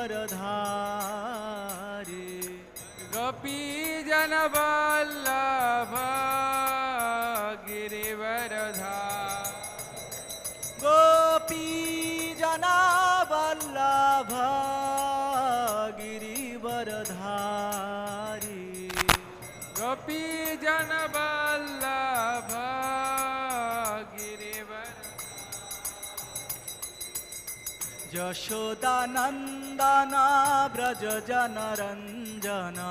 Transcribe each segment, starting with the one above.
गिरिवरधारी गोपी जन वल्लभ गिरिवरधारी गोपी जना वल्लभ गिरिवरधारी गोपी जन वल्लभ गिरिवरधारी यशोदानन्दन व्रज जनरञ्जना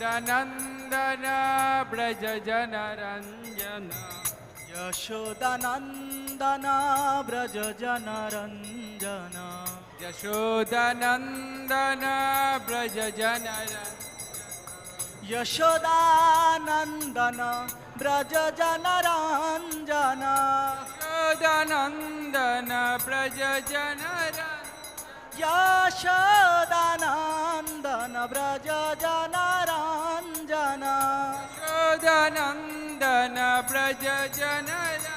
यशोदानन्दन व्रज जनरञ्जना यशोदानन्दन व्रज जनरञ्जना यशोदानन्दन व्रज जनरञ्जना यशोदानन्दन व्रज जनरञ्जना यशोदानन्दन व्रज जनरञ्जना यशोदानन्दन व्रज जनरञ्जना यशोदानन्दन व्रज जनरञ्जना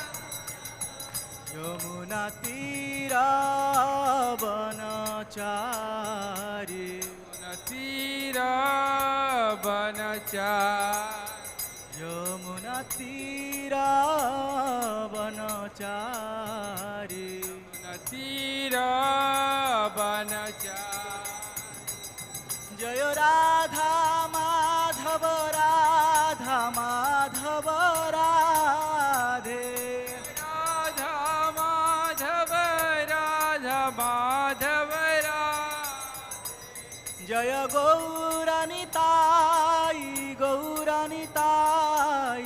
यमुना तीरावनचारी यमुना तीरावनचारी जय राधा माधव राधा माधव राधे राधा माधव राधा माधव जय गौरनिताई गौरनिताई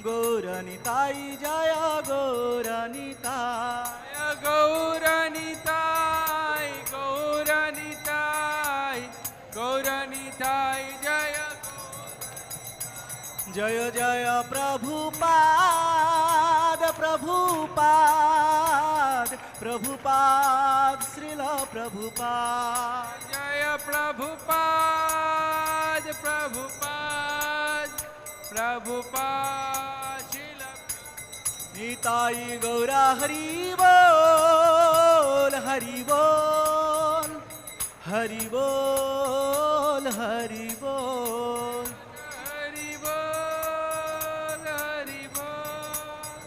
गौरनिताई जय गौरनिताई गौरनिताय गौरनिताय गौरनिताय जय जय जय प्रभुपाद प्रभुपाद प्रभुपाद श्रील प्रभुपाद जय प्रभुपाद प्रभुपाद प्रभुपाद श्रील निताई गौरा हरि बोल हरि बोल हरि बोल हरि बोल हरि बोल हरि बोल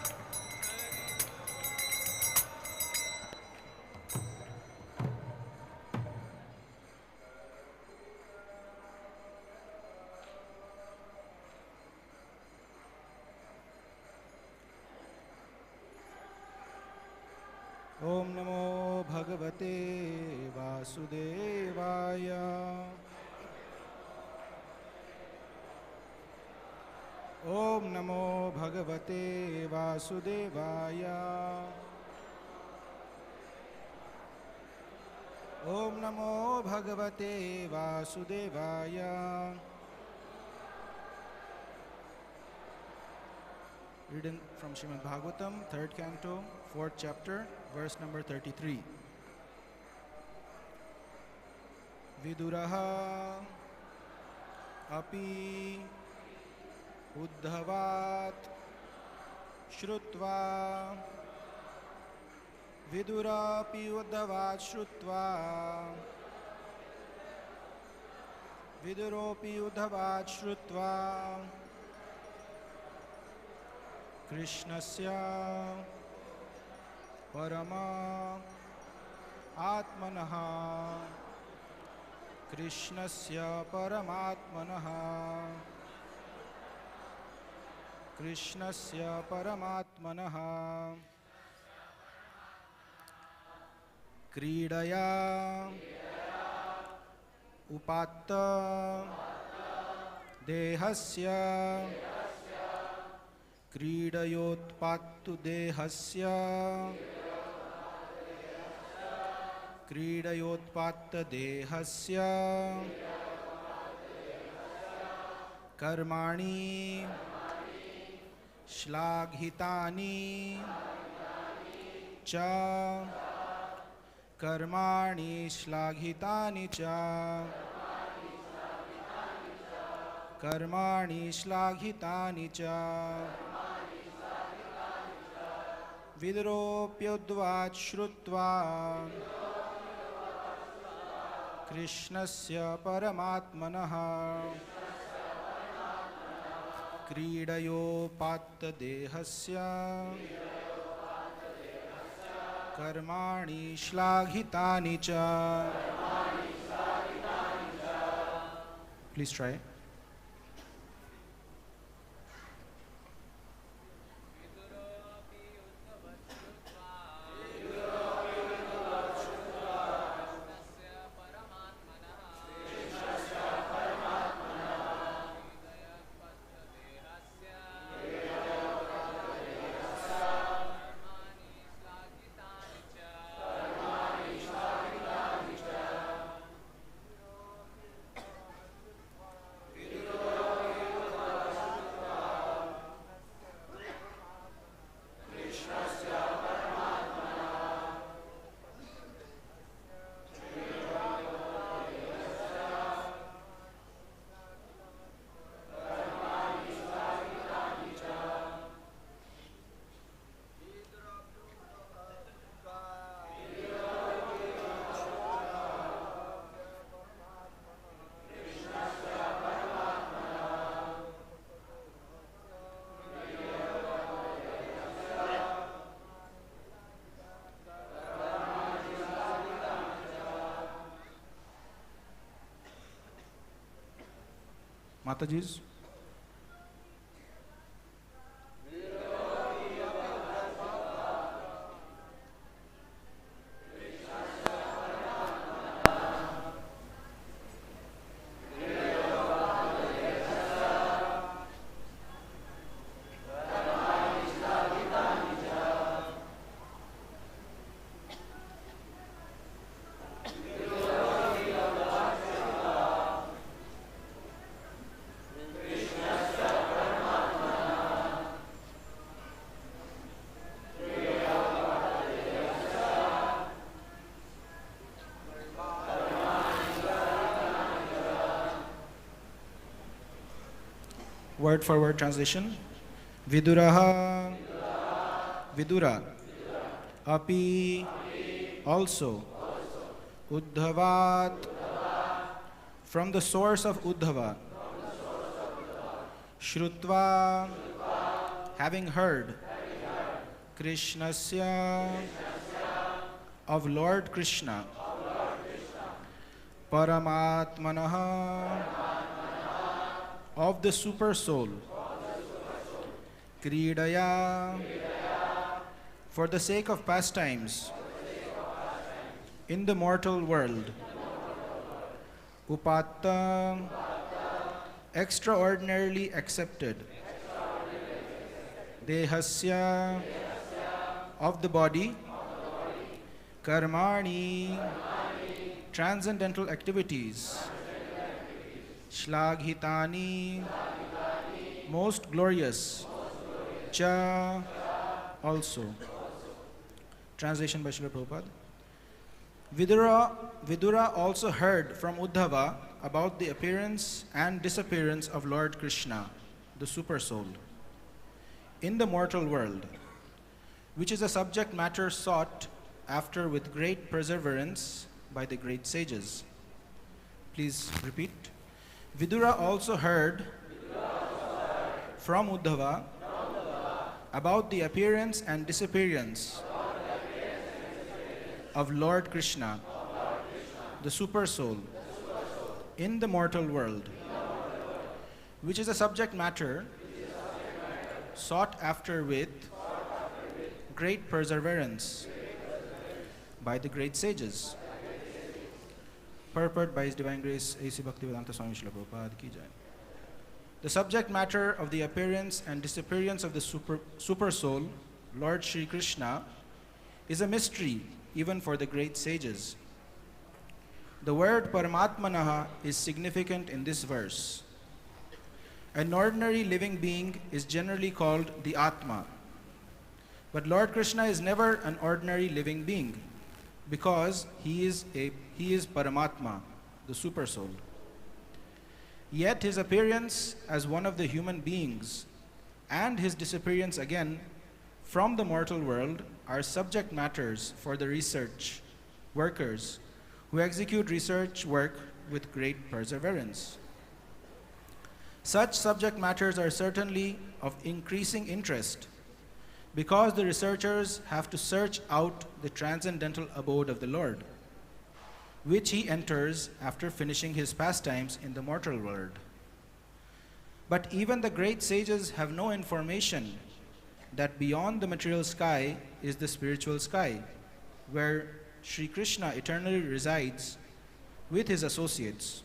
ओम नमो भगवते वासुदेवाय ओम नमो भगवते वासुदेवाय ओम नमो भगवते वासुदेवाय Reading from Srimad Bhagavatam, 3rd canto, 4th chapter, verse number 33. Viduraha api uddhavat shrutva vidurapi uddhavat shrutva viduropi uddhavat shrutva कृष्णस्य परमा आत्मनः कृष्णस्य परमात्मनः कृष्णस्य परमात्मनः क्रीडया उपात्त देहस्य क्रीडयोत्पात्तु देहस्य क्रीडयोत्पात्त देहस्य कर्माणि श्लाघितानि च कर्माणि श्लाघितानि च कर्माणि श्लाघितानि च विदुरोऽप्युद्वाच श्रुत्वा कृष्णस्य परमात्मनः क्रीडयोपात्तदेहस्य कर्माणि श्लाघितानि च. Please try. Mataji's. Word for word translation. Viduraha, Vidura, Api, also, Uddhavat, from the source of Uddhava, Shrutva, having heard, Krishnasya, of Lord Krishna, Paramatmanaha, of the super soul, Kridaya, for the sake of pastimes, in the mortal world, Upatta, extraordinarily accepted, Dehasya, of the body, Karmani, transcendental activities, Shlaghitani, most glorious, Cha, also. Translation by Srila Prabhupada. Vidura also heard from Uddhava about the appearance and disappearance of Lord Krishna, the super soul, in the mortal world, which is a subject matter sought after with great perseverance by the great sages. Please repeat. Vidura also heard from Uddhava about the appearance and disappearance of Lord Krishna, the super soul, in the mortal world, which is a subject matter sought after with great perseverance by the great sages. Purport by His Divine Grace A.C. Bhaktivedanta Swami Srila Prabhupada Ki Jai. The subject matter of the appearance and disappearance of the super soul, Lord Shri Krishna, is a mystery even for the great sages. The word Paramatmanaha is significant in this verse. An ordinary living being is generally called the Atma. But Lord Krishna is never an ordinary living being, because he is Paramatma, the super soul. Yet his appearance as one of the human beings and his disappearance again from the mortal world are subject matters for the research workers who execute research work with great perseverance. Such subject matters are certainly of increasing interest because the researchers have to search out the transcendental abode of the Lord, which he enters after finishing his pastimes in the mortal world. But even the great sages have no information that beyond the material sky is the spiritual sky, where Sri Krishna eternally resides with his associates.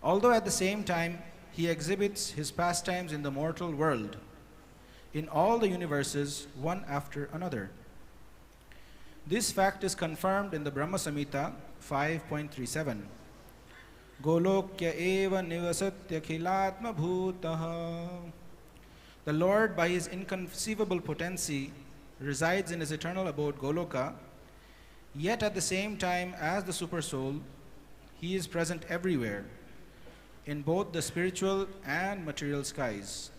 Although at the same time he exhibits his pastimes in the mortal world, in all the universes, one after another. This fact is confirmed in the Brahma Samhita 5.37. Golokya eva nivasatya khilatma bhutaha. The Lord, by his inconceivable potency, resides in his eternal abode Goloka, yet at the same time as the Supersoul, he is present everywhere, in both the spiritual and material skies,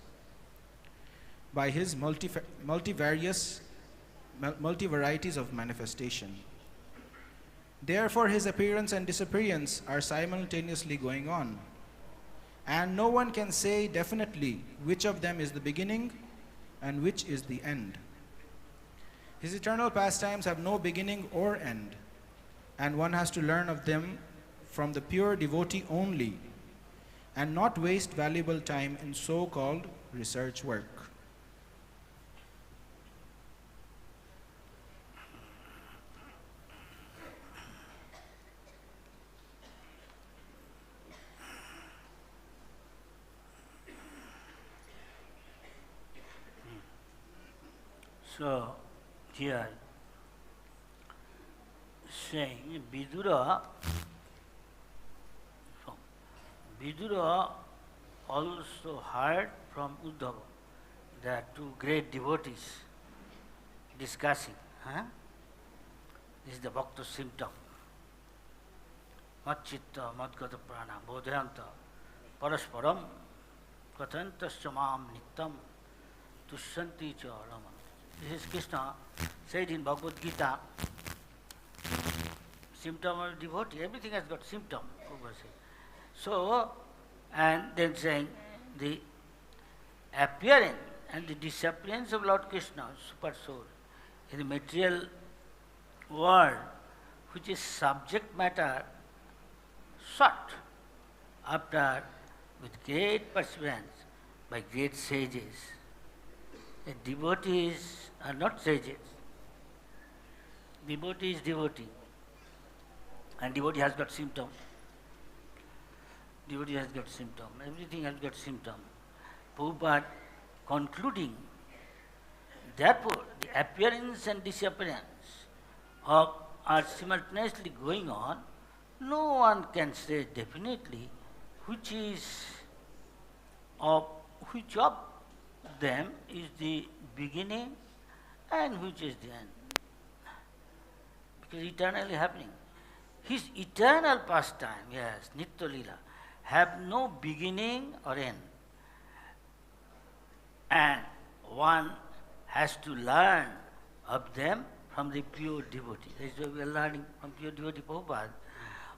by his multivarieties of manifestation. Therefore, his appearance and disappearance are simultaneously going on, and no one can say definitely which of them is the beginning and which is the end. His eternal pastimes have no beginning or end, and one has to learn of them from the pure devotee only, and not waste valuable time in so-called research work. So, here, saying Vidura also heard from Uddhava. There are two great devotees discussing. This is the Bhakta symptom. Matchitta, Madgata Prana, Bodhayanta, Parasparam, Kathantasya Mam Nittam, Tushanti Cha Raman. This is Krishna said in Bhagavad Gita, symptom of devotee, everything has got symptom. So, and then saying the appearance and the disappearance of Lord Krishna, Super Soul, in the material world, which is subject matter sought after with great perseverance by great sages. The devotees are not sages. Devotee is devotee. And devotee has got symptom. Devotee has got symptom. Everything has got symptom. Prabhupada concluding, therefore, the appearance and disappearance are simultaneously going on. No one can say definitely which of them is the beginning and which is the end. Because eternally happening. His eternal pastime, yes, Nitya Lila, have no beginning or end. And one has to learn of them from the pure devotee. That is why we are learning from pure devotee Prabhupada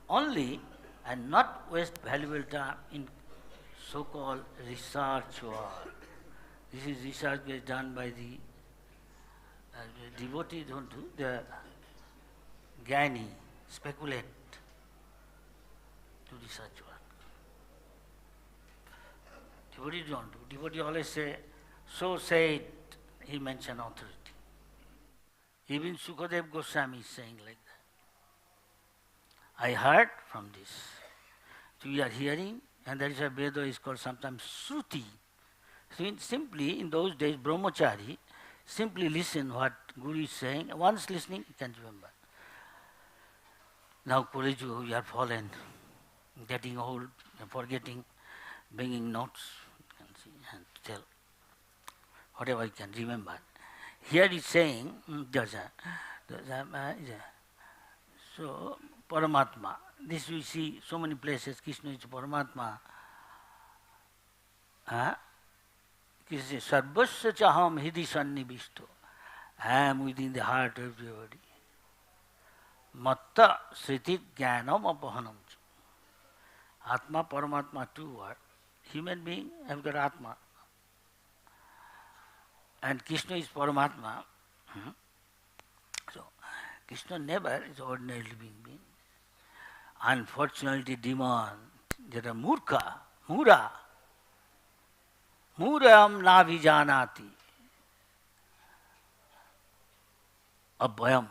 only, and not waste valuable time in so-called research work. This is research done by the devotees don't do, the Gyani speculate to research work. Devotee don't do. Devotee always say, so said, he mentioned authority. Even Sukadev Goswami is saying like that. I heard from this. So we are hearing, and that is why Veda is called sometimes Shruti. So simply, in those days, Brahmachari, simply listen what Guru is saying. Once listening, you can remember. Now, Kuriju, we are fallen, getting old, forgetting, bringing notes, you can see, and tell whatever you can remember. Here is saying, so Paramatma. This we see so many places. Krishna is Paramatma. Krishna says, Sarvasya chaham hidi sannivishto. I am within the heart of everybody. Matta Sritit Jnanam Apahanam. Atma, Paramatma, two are. Human being have got Atma. And Krishna is Paramatma. So, Krishna never is ordinary living being. Unfortunately, demon, they are murkha, mura. Muram navijanati. Abhayam,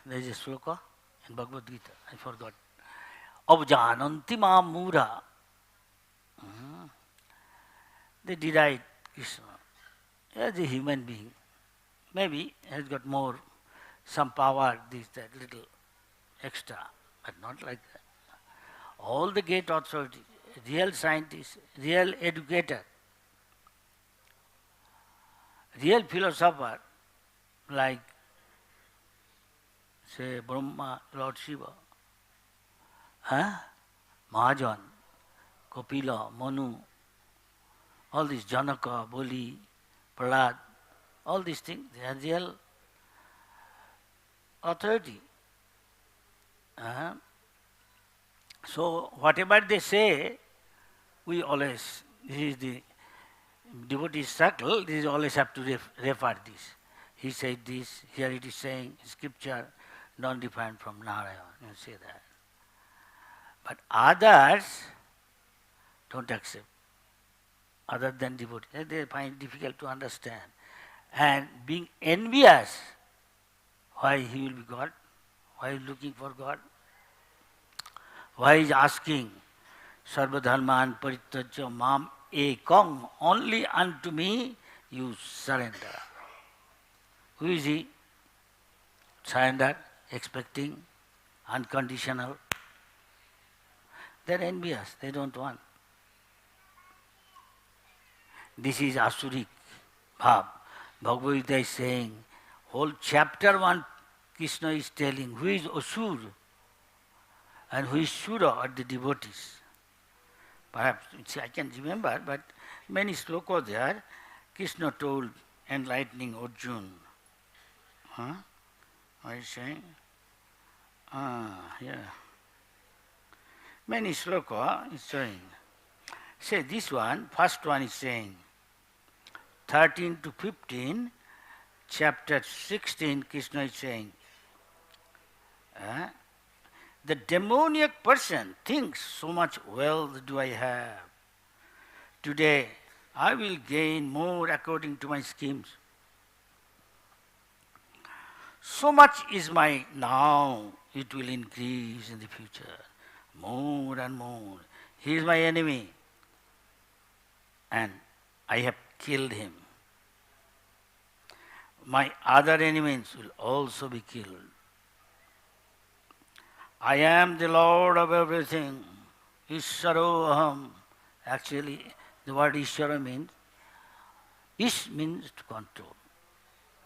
there is a sloka in Bhagavad Gita, I forgot. Abjananti ma mura. They deride Krishna as a human being. Maybe has got more, some power, this, that, little extra, but not like that. All the great authorities, real scientists, real educator, real philosopher, like, say, Brahma, Lord Shiva, Mahajan, Kapila, Manu, all these Janaka, Boli, Prahlad, all these things, they are real authority. So whatever they say, we always, this is the devotee circle, this is always have to refer this. He said this, here it is saying, scripture, non-defined from Narayana, you say that. But others don't accept, other than devotees. They find it difficult to understand. And being envious, why he will be God? Why is looking for God? Why is asking, Sarvadharman Parityajya Mam Ekam, only unto me you surrender. Who is he? Surrender, expecting, unconditional. They are envious, they don't want. This is Asuric Bhav. Bhagavad Gita is saying, whole chapter 1, Krishna is telling who is Asur and who is Sura, are the devotees. Perhaps, I can't remember, but many slokas there, Krishna told enlightening Arjuna. What is saying? Yeah. Many sloka is saying. Say this one, first one is saying, 13 to 15, chapter 16, Krishna is saying, the demoniac person thinks, so much wealth do I have. Today I will gain more according to my schemes. So much is my now, it will increase in the future. More and more. He is my enemy. And I have killed him. My other enemies will also be killed. I am the Lord of everything. Ishvaro aham. Actually, the word Ishvara means, Ish means to control.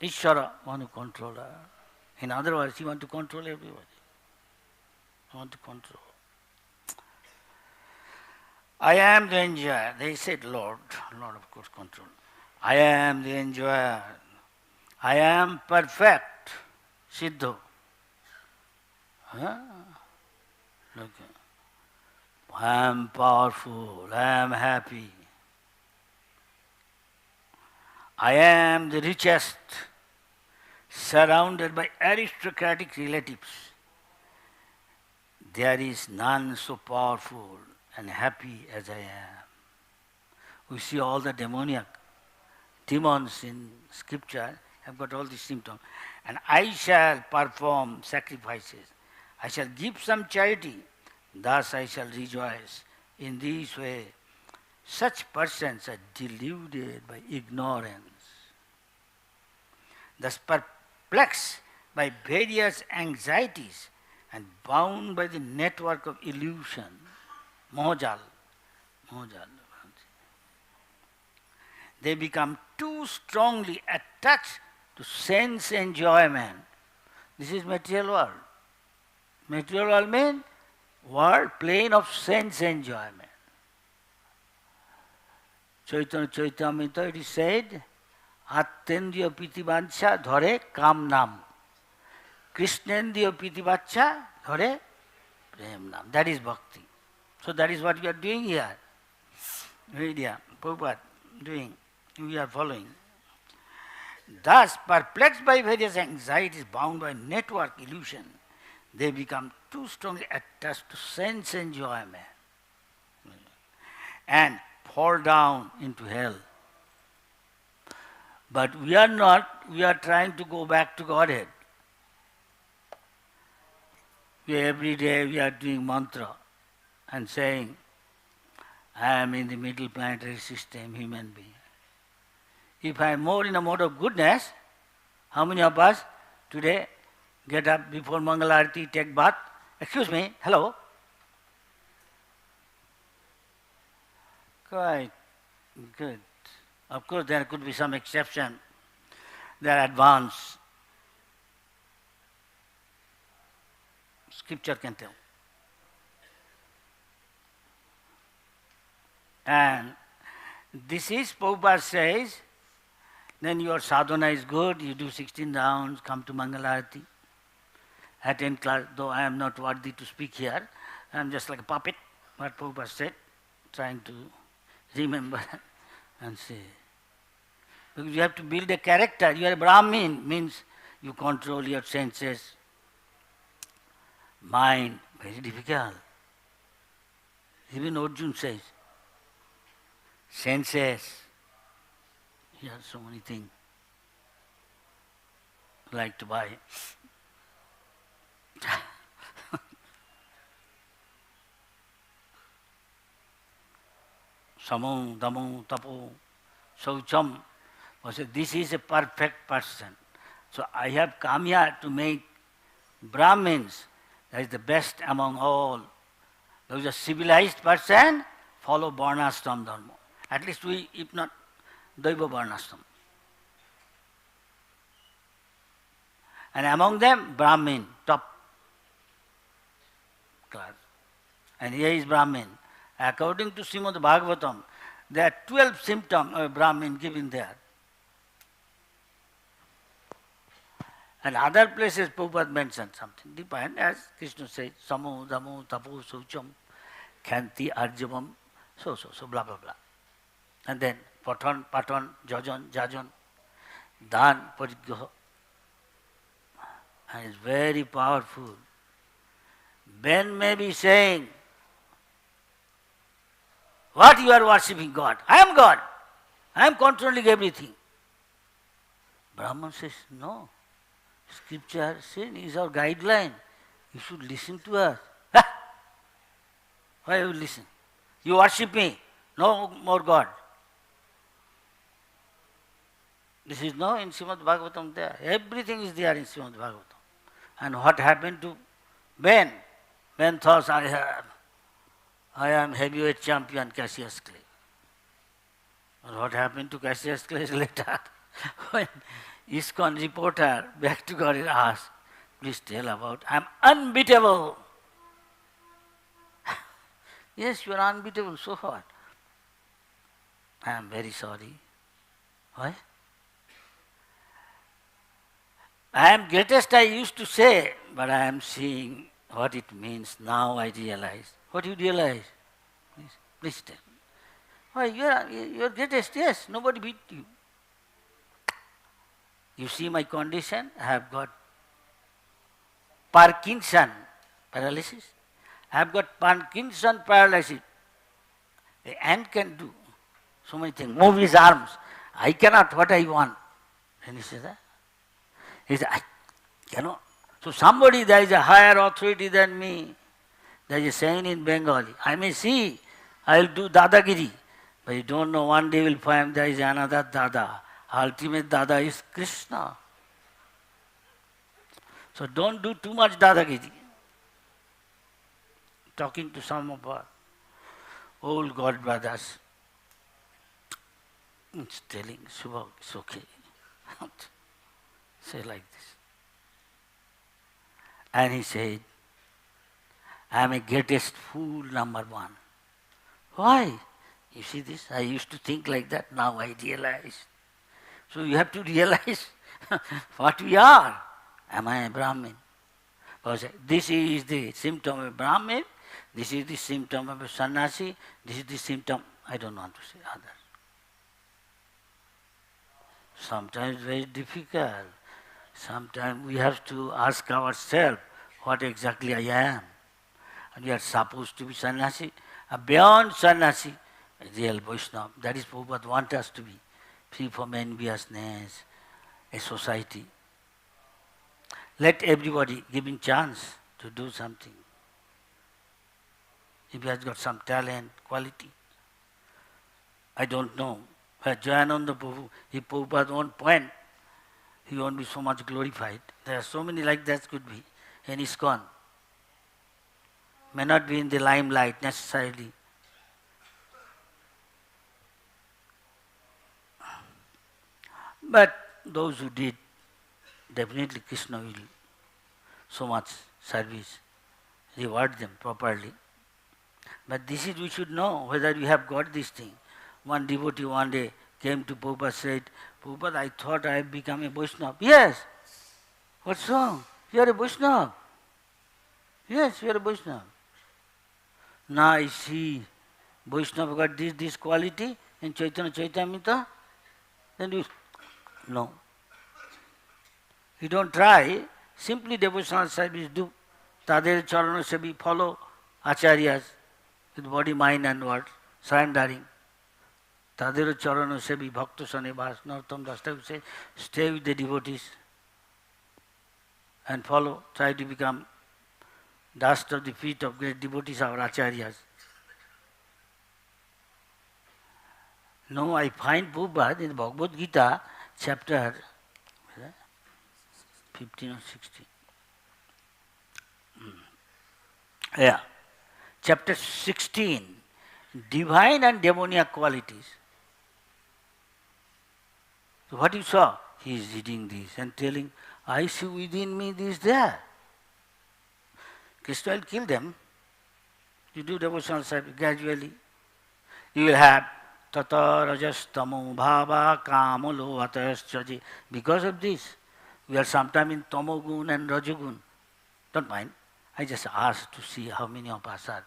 Ishvara, want to control her. In other words, he want to control everybody. I want to control. I am the enjoyer. They said Lord. Lord, of course, control. I am the enjoyer. I am perfect. Siddho. Look. I am powerful. I am happy. I am the richest, surrounded by aristocratic relatives. There is none so powerful and happy as I am. We see all the demoniac demons in scripture have got all these symptoms. And I shall perform sacrifices. I shall give some charity. Thus I shall rejoice. In this way, such persons are deluded by ignorance. Thus perplexed by various anxieties and bound by the network of illusion. Mohajal. They become too strongly attached to sense enjoyment. This is material world. Material world means world, plane of sense enjoyment. Chaitanya Charitamrita, it is said, Attendriya Pitivancha Dhare Kam Nam. Krishnendiyo Piti Bacha Hare Prem Nam. That is bhakti. So that is what we are doing here. Vidya, Prabhupada doing. We are following. Thus, perplexed by various anxieties, bound by network illusion, they become too strongly attached to sense enjoyment and fall down into hell. But we are not, we are trying to go back to Godhead. Every day we are doing mantra and saying, I am in the middle planetary system, human being. If I am more in a mode of goodness, how many of us today get up before Mangalarti, take bath? Excuse me, hello? Quite good. Of course, there could be some exception. They are advanced. Scripture can tell. And this is, Prabhupada says, then your sadhana is good, you do 16 rounds, come to Mangalarati, attend class, though I am not worthy to speak here, I am just like a puppet, what Prabhupada said, trying to remember and say. Because you have to build a character, you are a Brahmin, means you control your senses, mind, very difficult. Even Arjuna says, senses, here are so many things like to buy. Samo, Damo, Tapo, Saucham. I said, this is a perfect person. So I have come here to make Brahmins, that is the best among all. Those are civilized person, follow Varnashram Dharma. At least we, if not, Daiva Varnashram. And among them, Brahmin, top class. And here is Brahmin. According to Srimad Bhagavatam, there are 12 symptoms of Brahmin given there. And other places Prabhupada mentioned something different, as Krishna says, Samo, Damo, Tapo, Saucham, Khanti, Arjavam, so, blah, blah, blah. And then Patan, Jajan, Dan, Parigraha. And it's very powerful. Ben may be saying, what you are worshipping God? I am God. I am controlling everything. Brahman says, no. Scripture says is our guideline. You should listen to us. Why you listen? You worship me. No more God. This is no in Srimad Bhagavatam there. Everything is there in Srimad Bhagavatam. And what happened to Ben? Ben thought, I am heavyweight champion Cassius Clay. Or what happened to Cassius Clay later? When ISKCON reporter back to God asked, please tell about, I am unbeatable. Yes, you are unbeatable, so what? I am very sorry. Why? I am greatest, I used to say, but I am seeing what it means. Now I realize. What you realize? Please tell me. Why, you are greatest, yes, nobody beat you. You see my condition, I have got Parkinson paralysis. I have got Parkinson paralysis. The ant can do so many things, move his arms. I cannot what I want. And he says that. He says, I cannot. So somebody, there is a higher authority than me. There is a saying in Bengali, I may see, I will do Dadagiri. But you don't know, one day you will find there is another Dada. Ultimate Dada is Krishna. So don't do too much Dadagiri. Talking to some of our old God brothers, it's telling Subhag, it's okay. Say like this. And he said, I am a greatest fool, number one. Why? You see this? I used to think like that, now I realize. So you have to realize what we are. Am I a Brahmin? This is the symptom of a Brahmin, this is the symptom of a sannyasi, this is the symptom, I don't want to say others. Sometimes very difficult. Sometimes we have to ask ourselves what exactly I am. And we are supposed to be sannyasi. Beyond sannyasi, a real Vaishnava. That is Prabhupada wants us to be. Free from enviousness, a society. Let everybody given chance to do something. If he has got some talent, quality. I don't know. Jayananda Prabhu, if Prabhupada won't point, he won't be so much glorified. There are so many like that could be in ISKCON. May not be in the limelight necessarily. But those who did, definitely Krishna will so much service, reward them properly. But this is, we should know whether we have got this thing. One devotee one day came to Prabhupada, said, Prabhupada, I thought I have become a Vaishnava. Yes. What's wrong? You are a Vaishnava. Yes, you are a Vaishnava. Now I see Vaishnava got this quality in Chaitanya Chaitamrita. Then you, no. You don't try, simply devotional service do. Tader charana sebi, follow acharyas with body, mind and word, surrendering. Tader charana sebi, bhakta sane bhas, Narottam Das Thakur say, stay with the devotees and follow, try to become dust of the feet of great devotees, our acharyas. No, I find Prabhupada in the Bhagavad Gita, chapter 15 or 16. Yeah. Chapter 16, divine and demoniac qualities. So what you saw? He is reading this and telling, I see within me this there. Krishna will kill them. You do devotional service gradually. You will have tata rajas tamo bhava kamalo ataschaji. Because of this, we are sometime in tamogun and rajagun. Don't mind. I just asked to see how many of us are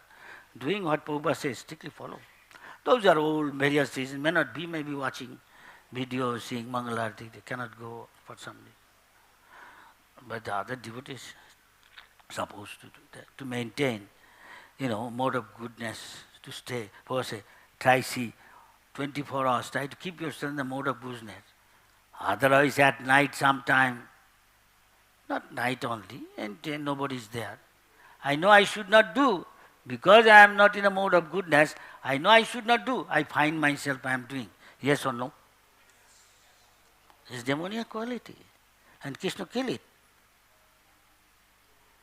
doing what Prabhupada says, strictly follow. Those are old, various reasons, may not be, maybe watching videos, seeing Mangalarti, they cannot go for some reason. But the other devotees supposed to do that, to maintain, mode of goodness, to stay. Prabhupada say, try see, 24 hours, try to keep yourself in the mode of goodness. Otherwise at night sometime, not night only, and nobody is there. I know I should not do, because I am not in a mode of goodness, I know I should not do, I find myself I am doing. Yes or no? This is demoniac quality. And Krishna kill it.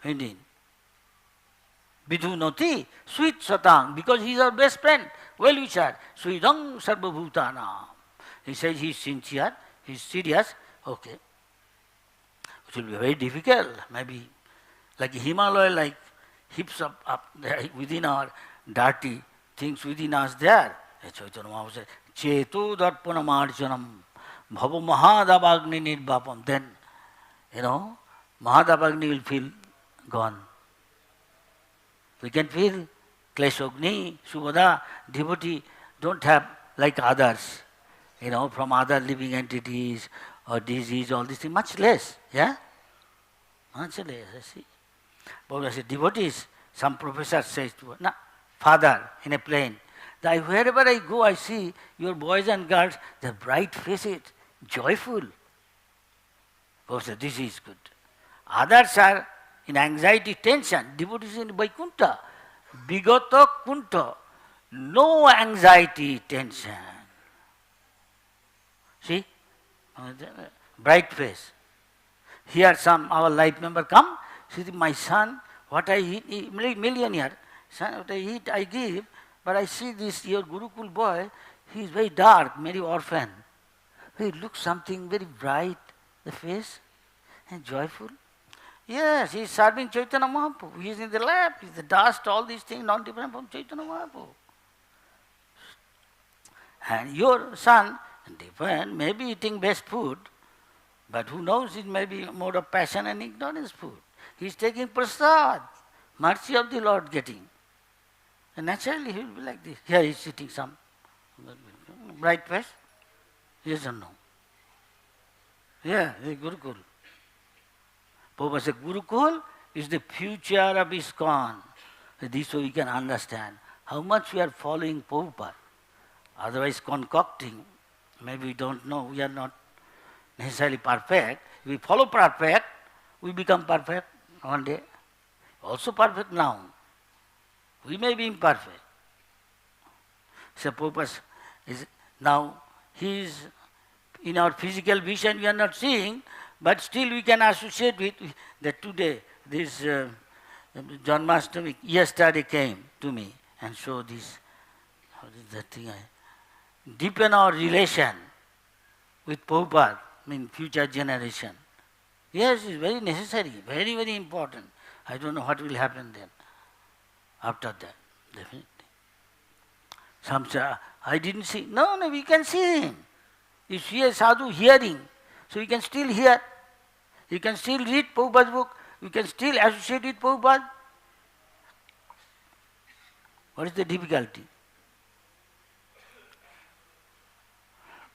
Indeed. Vidhunati, sweet satang, because he is our best friend, well-wisher, sweetang sarvabhutanam. He says he is sincere, he is serious, okay. It will be very difficult, maybe like Himalaya, like heaps up there within our dirty things within us there. Chaitanya Mahaprabhu said, Chetu darpana marjanam bhava mahadavagni nirbhapam. Then, mahadavagni will feel gone. We can feel kleshogni, subhada, devotee don't have like others, from other living entities or disease, all these things, much less, yeah? Much less, I see. But I say, devotees, some professor says to her, father, in a plane, that wherever I go, I see your boys and girls, they're bright faces, joyful. Professor, this is good. Others are in anxiety, tension, devotees in Vaikuntha, Bigata Kunta, no anxiety, tension. See? Bright face. Here our life member come, see my son, what I eat, millionaire, son, what I eat, I give, but I see this, your Gurukul boy, he is very dark, very orphan. He looks something very bright, the face, and joyful. Yes, he is serving Chaitanya Mahaprabhu. He is in the lap, he is the dust, all these things, not different from Chaitanya Mahaprabhu. And your son, different, maybe eating best food, but who knows, it may be mode of passion and ignorance food. He is taking prasad, mercy of the Lord getting. And naturally he will be like this. Here he is sitting some bright face. Yes or no? Yeah, the Gurukul. Prabhupada said, Gurukul is the future of ISKCON. This way we can understand how much we are following Prabhupada. Otherwise concocting, maybe we don't know, we are not necessarily perfect. If we follow perfect, we become perfect one day. Also perfect now. We may be imperfect. So Prabhupada is now, he is in our physical vision we are not seeing, but still we can associate with that today this Janmashtami yesterday came to me and showed this, how is that thing? Deepen our relation with Prabhupada in future generation. Yes, it's very necessary, very, very important. I don't know what will happen then, after that, definitely. Some say, I didn't see. No, we can see him. You see a sadhu hearing, so you can still hear. You can still read Prabhupada's book. You can still associate with Prabhupada. What is the difficulty?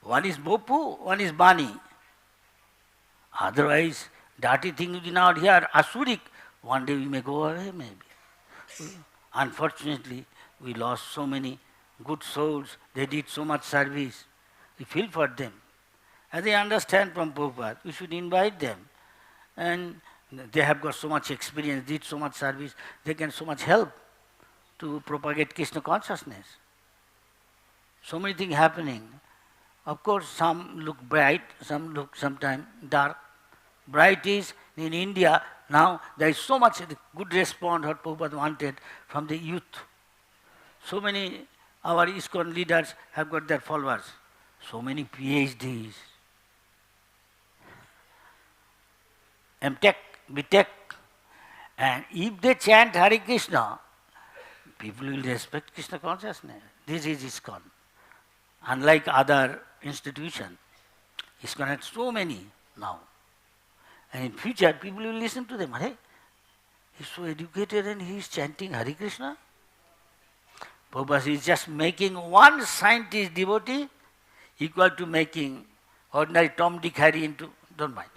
One is Bopu, one is Bani. Otherwise, dirty things we not hear, Asuric, one day we may go away maybe. Unfortunately, we lost so many good souls. They did so much service. We feel for them. As they understand from Prabhupada, we should invite them. And they have got so much experience, did so much service, they can so much help to propagate Krishna consciousness. So many things happening. Of course, some look bright, some look sometimes dark. Bright is in India, now there is so much good response what Prabhupada wanted from the youth. So many our ISKCON leaders have got their followers. So many PhDs, MTech, BTech. And if they chant Hare Krishna, people will respect Krishna consciousness. This is ISKCON. Unlike other institutions, ISKCON has so many now. And in future, people will listen to them. Hey, he's so educated and he is chanting Hare Krishna. Prabhupada is just making one scientist devotee equal to making ordinary Tom, Dick, Harry into, don't mind,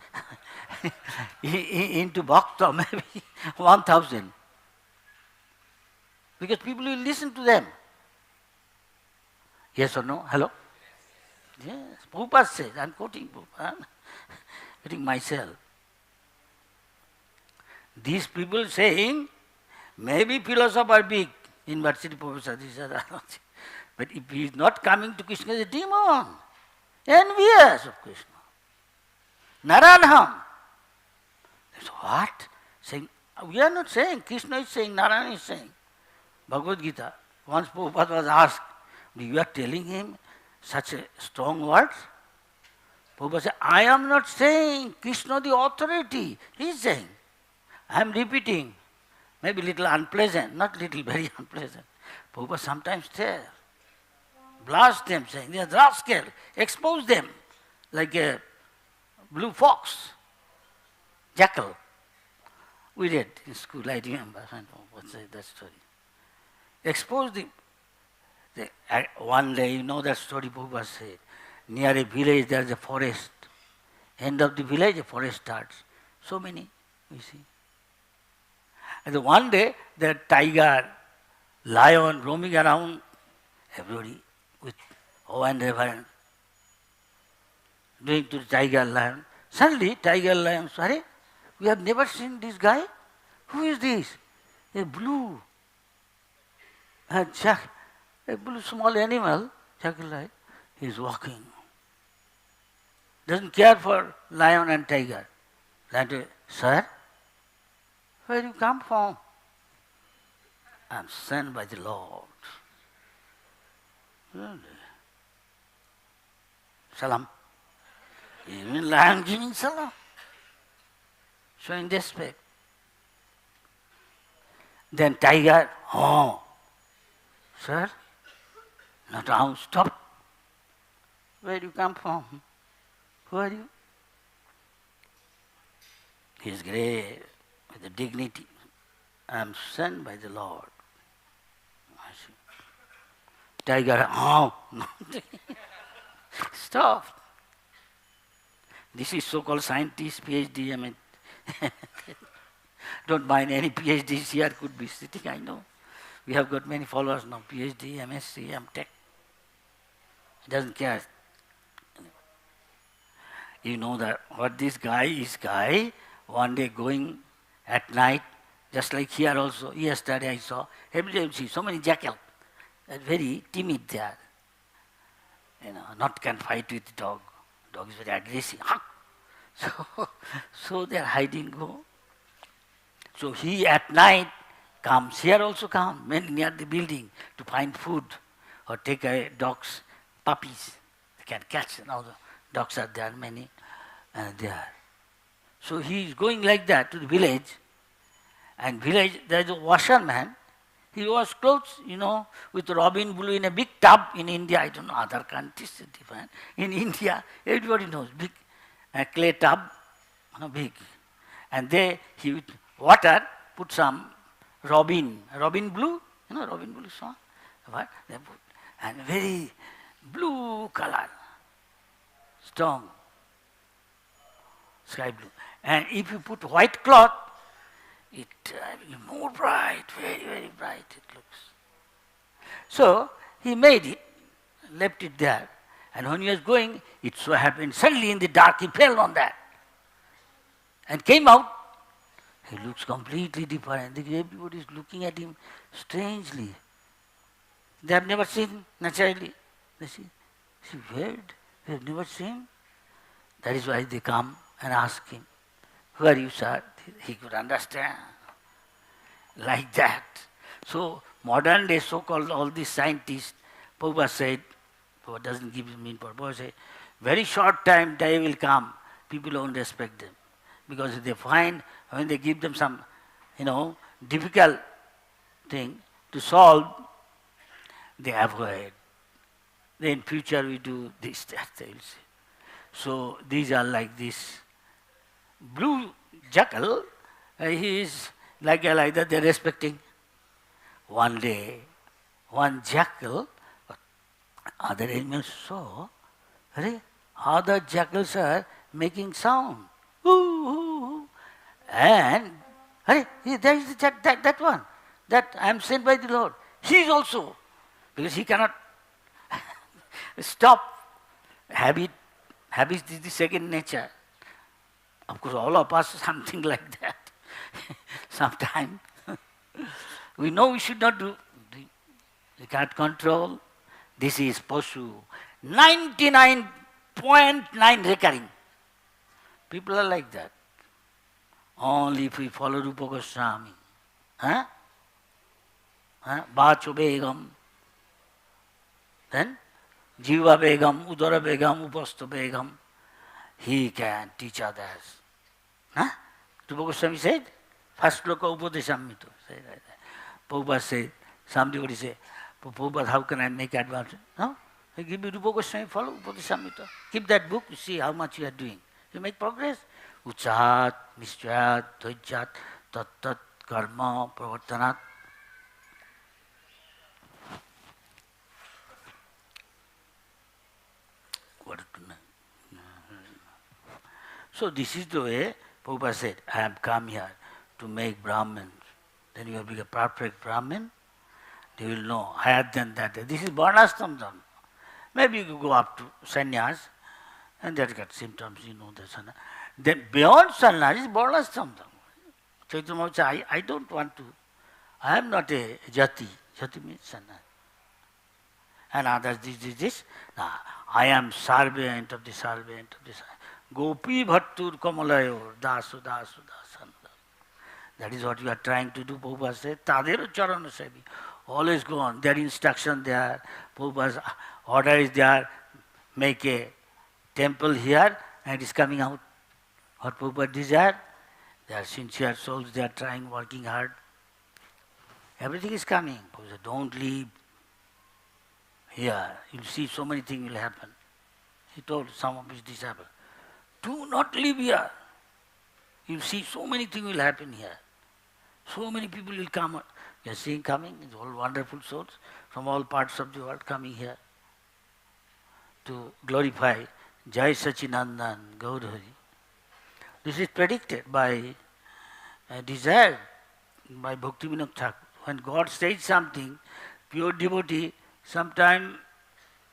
into Bhakta, maybe 1,000. Because people will listen to them. Yes or no? Hello? Yes. Prabhupada says, I'm quoting Prabhupada, quoting myself. These people saying, maybe philosopher big, university professor, these are but if he is not coming to Krishna, he is a demon, envious of Krishna. Naranham. What? Saying, we are not saying, Krishna is saying, Narayana is saying. Bhagavad Gita, once Prabhupada was asked, you are telling him such a strong words? Prabhupada said, I am not saying Krishna the authority. He is saying. I am repeating. Maybe little unpleasant, not little, very unpleasant. Prabhupada sometimes says, blast them, saying, they are rascal, expose them like a blue fox, jackal. We read in school, I remember, what's that story. Expose them. One day, you know that story Prabhupada said, near a village there is a forest. End of the village, a forest starts. So many, we see. And one day, the tiger, lion roaming around, everybody with awe and reverence, doing to the tiger, lion. Suddenly, tiger, lion, sorry, we have never seen this guy. Who is this? A blue, a blue small animal, jackal, he is walking. Doesn't care for lion and tiger. Lion says, sir, where you come from? I am sent by the Lord. Really? Salam. Even lion giving salam. Showing respect. Then tiger, oh, sir, not now, stop. Where you come from? Who are you? He is grave. with the dignity. I am sent by the Lord. I see. Tiger, oh, stop. This is so-called scientist, PhD, I mean, don't mind any PhDs here could be sitting, I know. We have got many followers now, PhD, MSc, MTech. Doesn't care. You know that what this guy is one day going at night, just like here also, yesterday I saw, every day you see so many jackal, very timid there. Not can fight with dog. Dog is very aggressive. So they are hiding, go. So he at night comes, here also come, many near the building to find food or take a dog's puppies. They can catch, now the dogs are there, many there. So he is going like that to the village, and village, there is a washerman. He wash clothes, with robin blue in a big tub in India. I don't know, other countries are different. In India, everybody knows, big clay tub, big. And there he with water put some robin blue, robin blue song, what they put, and very blue color, strong, sky blue. And if you put white cloth, it more bright, very, very bright it looks. So he made it, left it there, and when he was going, it so happened, suddenly in the dark he fell on that and came out. He looks completely different. Everybody is looking at him strangely. They have never seen naturally. They see weird. They have never seen. That is why they come and ask him, "Who are you, sir?" He could understand. Like that. So modern day so-called all these scientists, Prabhupada said, Prabhupada doesn't give mean Prabhupada said, very short time day will come, people won't respect them. Because they find when they give them some, difficult thing to solve, they avoid. Then in future we do this, that, they will say. So these are like this. Blue jackal, he is like that, they're respecting. One day, one jackal, other animals saw, other jackals are making sound. And there is that one, that I am sent by the Lord. He is also, because he cannot stop. Habit is the second nature. Of course, all of us something like that. Sometimes we know we should not do. We can't control. This is Pashu. 99.9 recurring. People are like that. Only if we follow Rupa Goswami. Bacho Begam. Then Jiva Begam, Udara Begam, Upasto Begam. He can teach others. Rupa Goswami said, first loka upadeshamito. Prabhupada said, somebody say, Prabhupada, how can I make advance? No? I give you Rupa Goswami, follow upadeshamito. Keep that book, you see how much you are doing. You make progress. Utsahat, Nishchayat, Dvaijat, Tat, Karma, Pravartanat. So this is the way Prabhupada said, I have come here to make Brahmins. Then you will be a perfect Brahmin. They will know higher than that. This is Varnashram Dharma. Maybe you could go up to sannyas, and that got symptoms, the sannyas. Then beyond sannyas is Varnashram Dharma. Chaitanya Maharaj said, I don't want to. I am not a jati. Jati means sannyas. And others, this. Now, I am servant of the servant of the servant. Gopi Bhattur Kamalayor, Dasu. That is what you are trying to do, Prabhupada said. Tadero Charana Sevi. Always go on. Their instruction there, Prabhupada's order is there. Make a temple here, and it is coming out. What Prabhupada desire? They are sincere souls, they are trying, working hard. Everything is coming. Prabhupada said, don't leave here. You'll see so many things will happen. He told some of his disciples, do not live here. You see so many things will happen here. So many people will come. You are seeing coming, it's all wonderful souls from all parts of the world coming here to glorify Jai Sachinandan Gaudhari. This is predicted by, desired by Bhaktivinoda Thakur. When God says something, pure devotee, sometime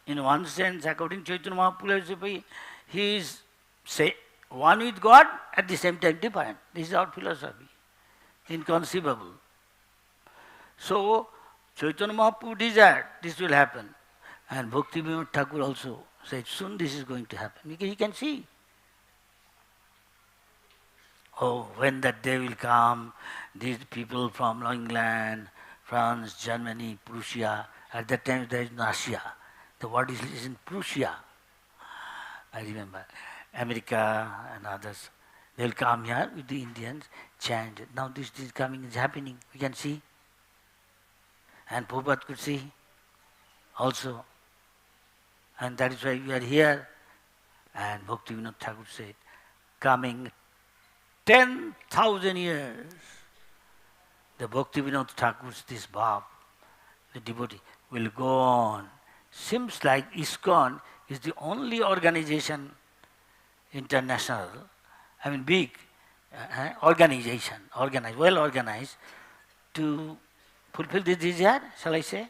in one sense, according to Chaitanya Mahaprabhu, he is one with God, at the same time different. This is our philosophy. Inconceivable. So, Chaitanya Mahaprabhu desired this will happen. And Bhaktivinoda Thakur also said, soon this is going to happen. Because he can see. Oh, when that day will come, these people from England, France, Germany, Prussia, at that time there is no Russia. The word is in Prussia. I remember. America and others. They will come here with the Indians, chant. Now this is coming, is happening. We can see. And Prabhupada could see also. And that is why we are here. And Bhaktivinoda Thakur said, coming 10,000 years, the Bhaktivinoda Thakur's this bhav, the devotee, will go on. Seems like ISKCON is the only organization, international, big organization, well organized, to fulfill this desire, shall I say?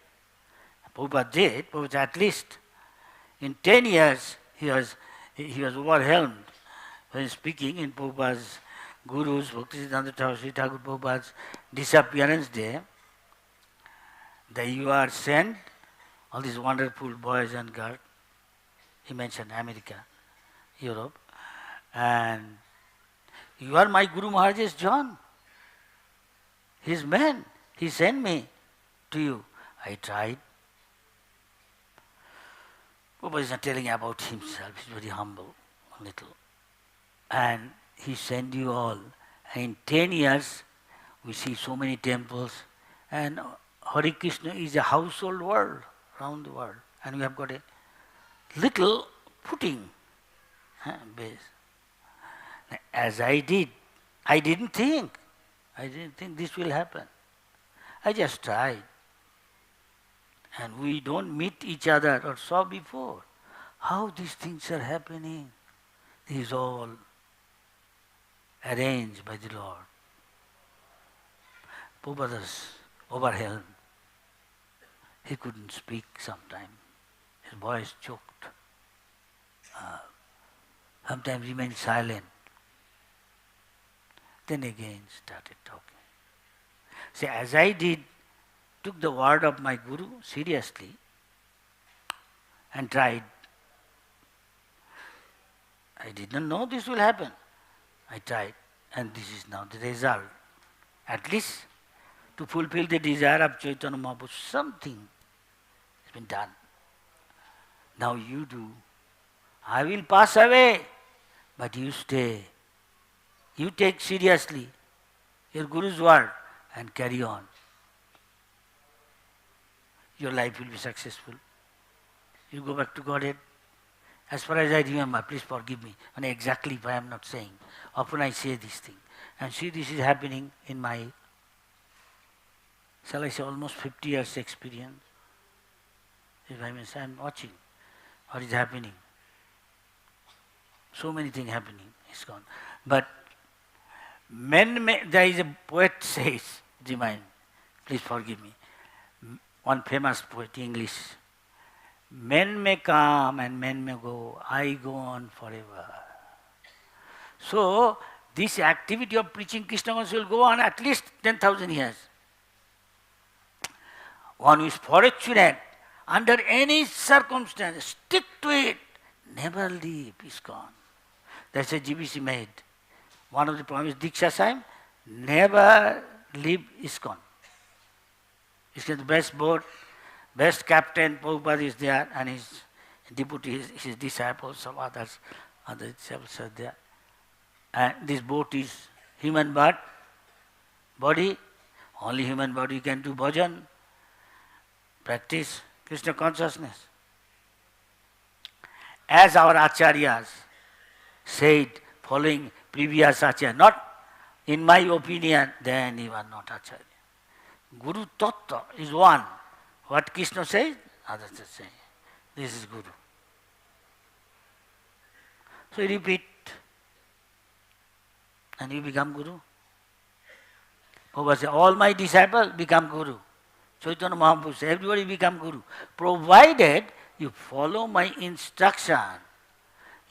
Prabhupada did. Prabhupada at least in 10 years he was overwhelmed when speaking in Prabhupada's Guru's, Bhaktisiddhanta Thakur, Sri Thakur Prabhupada's disappearance day, that you are sent, all these wonderful boys and girls, he mentioned America, Europe, and you are my Guru Maharaj's John, his man, he sent me to you. I tried. Prabhupada is not telling about himself, he's very humble, a little. And he sent you all. And in 10 years, we see so many temples. And Hare Krishna is a household word around the world. And we have got a little footing, base. As I didn't think this will happen. I just tried. And we don't meet each other or saw before. How these things are happening. This is all arranged by the Lord. Prabhupada's overwhelmed. He couldn't speak sometime. His voice choked. Sometimes remained silent. Then again started talking. See, as I took the word of my Guru seriously and tried. I did not know this will happen. I tried, and this is now the result. At least to fulfill the desire of Chaitanya Mahaprabhu, something has been done. Now you do. I will pass away, but you stay. You take seriously your Guru's word and carry on. Your life will be successful. You go back to Godhead. As far as I remember, please forgive me, and exactly if I am not saying. Often I say this thing. And see, this is happening in my, shall I say, almost 50 years experience. If I may say, I am watching what is happening. So many things happening, it's gone. But there is a poet says, Divine, please forgive me, one famous poet, English, men may come and men may go, I go on forever. So, this activity of preaching Krishna consciousness will go on at least 10,000 years. One who is fortunate, under any circumstance, stick to it, never leave, is gone. That's a GBC made. One of the promise, Diksha Saim, never leave ISKCON. ISKCON is the best board, best captain, Prabhupada is there, and his deputy, his disciples, some other disciples are there. And this boat is human body, only human body can do bhajan, practice Krishna consciousness. As our acharyas said, following previous acharya, not in my opinion, then you are not Acharya. Guru Tattva is one. What Krishna says, others are saying. This is Guru. So you repeat, and you become Guru. Prabhupada said, all my disciples become Guru. Chaitanya Mahaprabhu said, everybody become Guru. Provided you follow my instruction.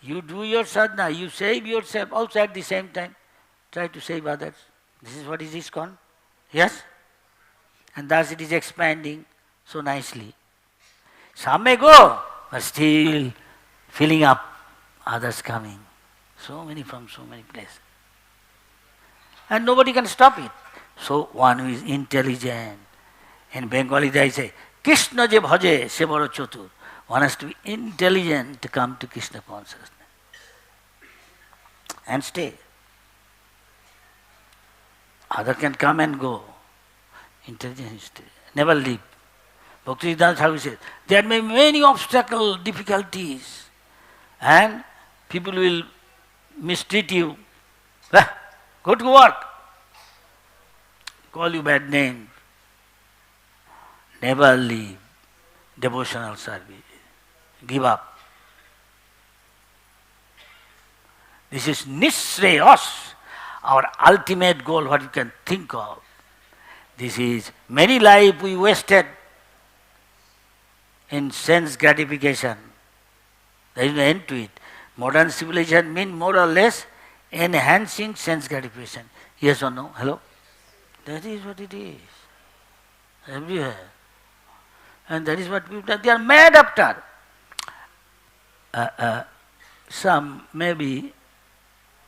You do your sadhana, you save yourself also at the same time. Try to save others. This is what is ISKCON. Yes? And thus it is expanding so nicely. Some may go, but still filling up, others coming. So many from so many places. And nobody can stop it. So one who is intelligent. In Bengali they say, Krishna je bhaje se baro chatur. One has to be intelligent to come to Krishna consciousness. And stay. Other can come and go. Intelligent stay. Never leave. Bhakti-Siddhanta Thakur says, there may be many obstacles, difficulties, and people will mistreat you. Go to work. Call you bad names. Never leave devotional service. Give up. This is Nishreyas, our ultimate goal, what you can think of. This is many lives we wasted in sense gratification. There is no end to it. Modern civilization means more or less enhancing sense gratification. Yes or no? Hello? That is what it is. Everywhere. And that is what people do. They are mad after. Some maybe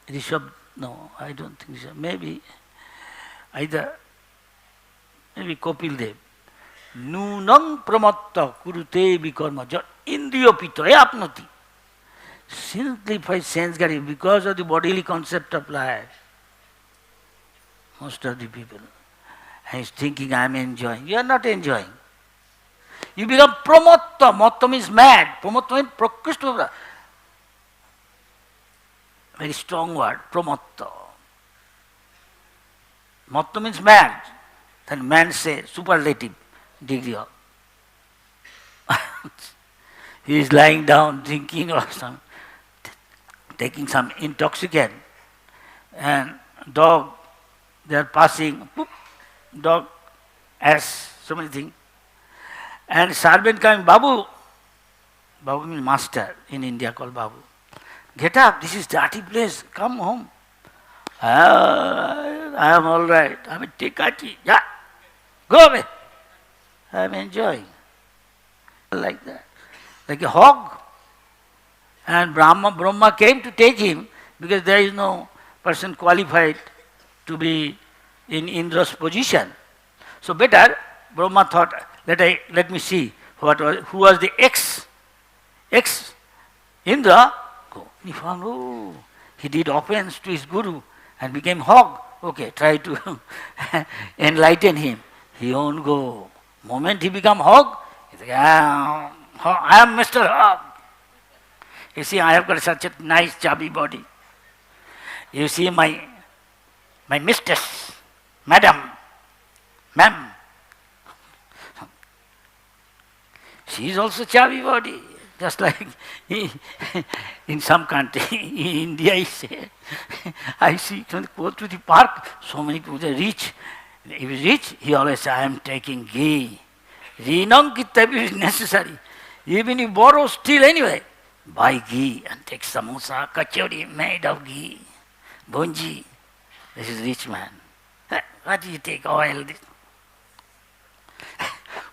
Rishabh, no, I don't think so. Maybe Kopil Dev. Nunam pramatta kurute vikarma indriyopito apnoti. Simplified sense getting because of the bodily concept of life. Most of the people. And he's thinking, I am enjoying. You are not enjoying. You become pramatta. Matta means mad. Pramatta means prakrishta. Very strong word, pramatta. Matta means mad. Then man say superlative degree of. He is lying down drinking or taking some intoxicant, and dog, they are passing, whoop, dog, ass, so many things. And servant coming, Babu. Babu means master in India called Babu. Get up, this is dirty place, come home. I am all right. I mean, take a tea. Yeah, go away. I am enjoying. Like that. Like a hog. And Brahma came to take him because there is no person qualified to be in Indra's position. So better, Brahma thought, let me see who was the ex Indra. Go. He found, he did offense to his guru and became hog. Okay, try to enlighten him. He won't go. Moment he become hog, he said, I am Mr. Hog. You see, I have got such a nice chubby body. You see my mistress, madam, ma'am. She is also chubby body. Just like in some country, in India, I see, go to the park, so many people are rich. If he is rich, he always says, I am taking ghee. Rinam is necessary. Even if you borrow, steal anyway. Buy ghee and take samosa, kachori made of ghee. Bonji. This is rich man. What do you take? Oil.